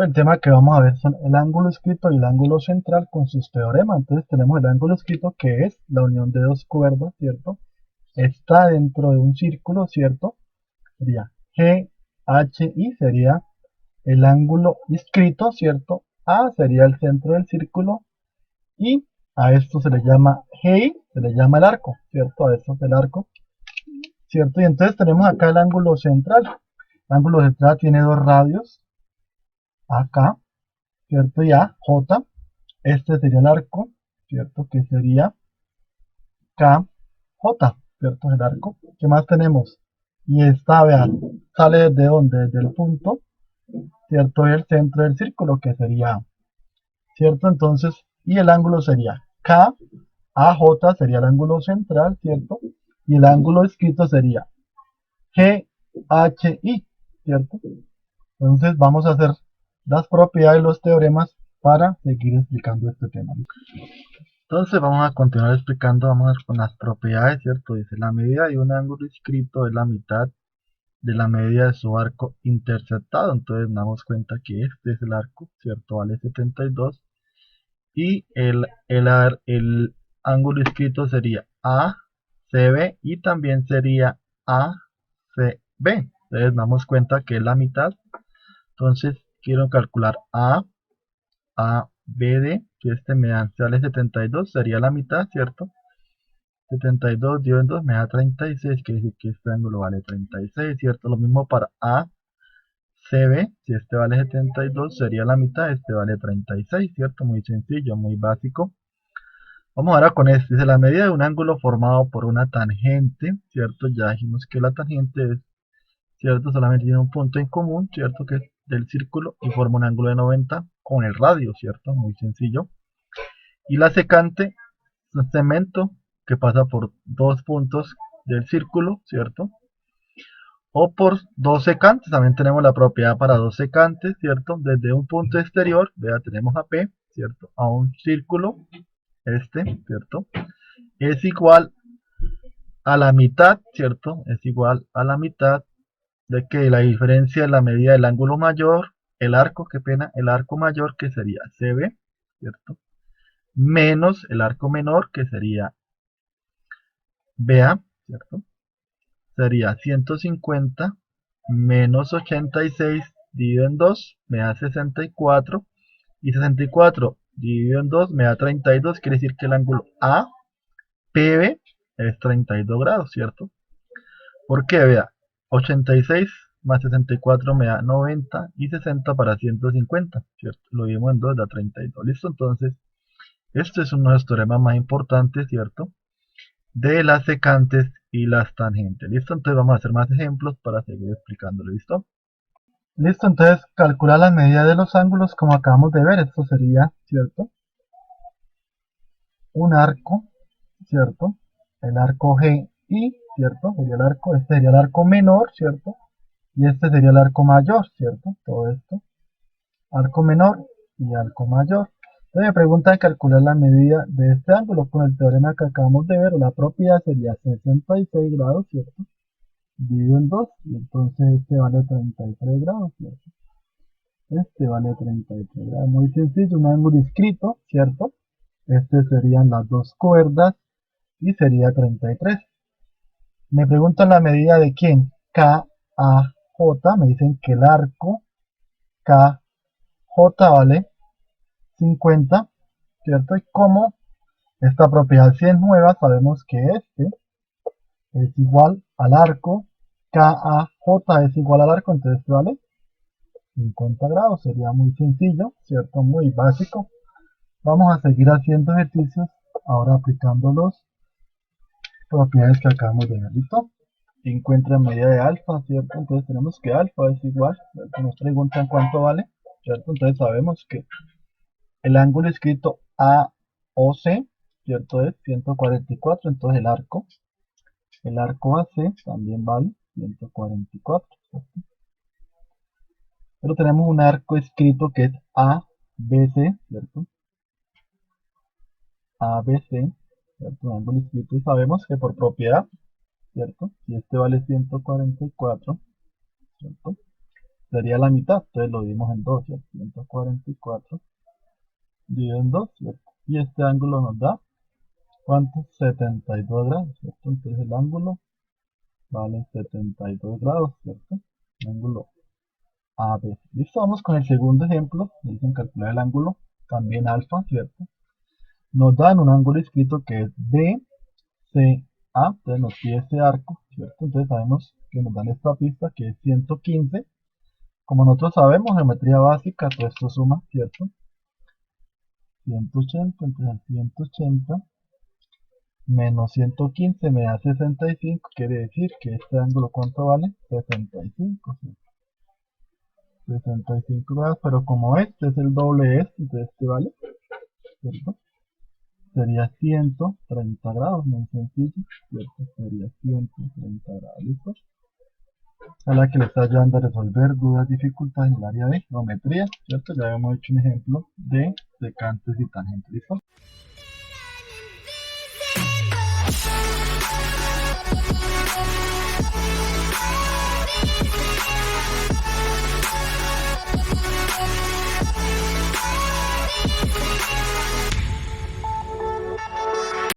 El tema que vamos a ver son el ángulo escrito y el ángulo central con sus teoremas. Entonces tenemos el ángulo escrito que es la unión de dos cuerdas, ¿cierto? Está dentro de un círculo, ¿cierto? Sería G, H, I sería el ángulo escrito, ¿cierto? A sería el centro del círculo y a esto se le llama G, se le llama el arco, ¿cierto? A esto es el arco, ¿cierto? Y entonces tenemos acá el ángulo central. El ángulo central tiene dos radios, acá, ¿cierto? Y A, J. Este sería el arco, ¿cierto? Que sería K, J, ¿cierto? El arco. ¿Qué más tenemos? Y esta, vean, sale desde donde, desde el punto, ¿cierto? Y el centro del círculo, que sería A, ¿cierto? Entonces, y el ángulo sería K, A, J sería el ángulo central, ¿cierto? Y el ángulo escrito sería G, H, I, ¿cierto? Entonces, vamos a hacer las propiedades y los teoremas para seguir explicando este tema. Entonces vamos a continuar explicando, vamos con las propiedades, ¿cierto? Dice, la medida de un ángulo inscrito es la mitad de la medida de su arco interceptado. Entonces nos damos cuenta que este es el arco, ¿cierto? Vale 72. Y el ángulo inscrito sería ACB y también sería ACB. Entonces nos damos cuenta que es la mitad. Entonces quiero calcular ABD, que este me da, sale 72, sería la mitad, ¿cierto? 72 dividido en 2 me da 36, quiere decir que este ángulo vale 36, ¿cierto? Lo mismo para ACB, si este vale 72 sería la mitad, este vale 36, ¿cierto? Muy sencillo, muy básico. Vamos ahora con este, dice la medida de un ángulo formado por una tangente, ¿cierto? Ya dijimos que la tangente es, ¿cierto? Solamente tiene un punto en común, ¿cierto? Que es del círculo y forma un ángulo de 90 con el radio, ¿cierto? Muy sencillo. Y la secante es un segmento que pasa por dos puntos del círculo, ¿cierto? O por dos secantes, también tenemos la propiedad para dos secantes, ¿cierto? Desde un punto exterior, vea, tenemos a P, ¿cierto? A un círculo, ¿cierto? Es igual a la mitad, ¿cierto? Es igual a la mitad de que la diferencia de la medida del ángulo mayor, el arco, qué pena, el arco mayor que sería CB, ¿cierto? Menos el arco menor que sería BA, ¿cierto? Sería 150 menos 86 dividido en 2 me da 64 y 64 dividido en 2 me da 32, quiere decir que el ángulo APB es 32 grados, ¿cierto? ¿Por qué? Vea, 86 más 64 me da 90 y 60 para 150, ¿cierto? Lo dividimos en 2 da 32, ¿listo? Entonces, este es uno de los teoremas más importantes, ¿cierto? De las secantes y las tangentes. ¿Listo? Entonces vamos a hacer más ejemplos para seguir explicándolo. ¿Listo? Listo, entonces calcular la medida de los ángulos como acabamos de ver. Esto sería, ¿cierto? Un arco, ¿cierto? El arco G I, ¿cierto? Sería el arco, este sería el arco menor, ¿cierto? Y este sería el arco mayor, ¿cierto? Todo esto. Arco menor y arco mayor. Entonces me pregunta de calcular la medida de este ángulo con el teorema que acabamos de ver, o la propiedad sería 66 grados, ¿cierto? Dividido en 2 y entonces este vale 33 grados, ¿cierto? Este vale 33 grados, muy sencillo, un ángulo inscrito, ¿cierto? Este serían las dos cuerdas y sería 33. Me preguntan la medida de quién, K, A, J, me dicen que el arco K, J vale 50, ¿cierto? Y como esta propiedad si es nueva, sabemos que este es igual al arco, KAJ es igual al arco, entonces vale 50 grados, sería muy sencillo, ¿cierto? Muy básico. Vamos a seguir haciendo ejercicios, ahora aplicando las propiedades que acabamos de ver, ¿listo? Encuentra medida de alfa, ¿cierto? Entonces tenemos que alfa es igual, ¿cierto? Nos preguntan cuánto vale, ¿cierto? Entonces sabemos que el ángulo escrito AOC, ¿cierto? Es 144, entonces el arco AC también vale 144, ¿cierto? Pero tenemos un arco escrito que es ABC, ¿cierto? ABC, ¿cierto? Un ángulo escrito y sabemos que por propiedad, ¿cierto? Si este vale 144, ¿cierto? sería la mitad, entonces lo dimos en 2, ¿cierto? 144 dividido en 2, ¿cierto? Y este ángulo nos da, ¿cuánto? 72 grados, ¿cierto? Entonces el ángulo vale 72 grados, ¿cierto? El ángulo AB. Listo, vamos con el segundo ejemplo. Dicen calcular el ángulo, también alfa, ¿cierto? Nos dan un ángulo escrito que es BCA, entonces nos pide este arco, ¿cierto? Entonces sabemos que nos dan esta pista que es 115. Como nosotros sabemos, geometría básica, todo esto suma, ¿cierto? 180, entonces 180 menos 115 me da 65, quiere decir que este ángulo, ¿cuánto vale? 65, ¿cierto? 65 grados, pero como este es el doble de este, entonces este vale, ¿cierto? Sería 130 grados, muy sencillo, ¿cierto? Sería 130 grados, ¿listo? A la que le está ayudando a resolver dudas, dificultades en el área de geometría, ¿cierto? Ya habíamos hecho un ejemplo de secantes y tangentes, ¿listo?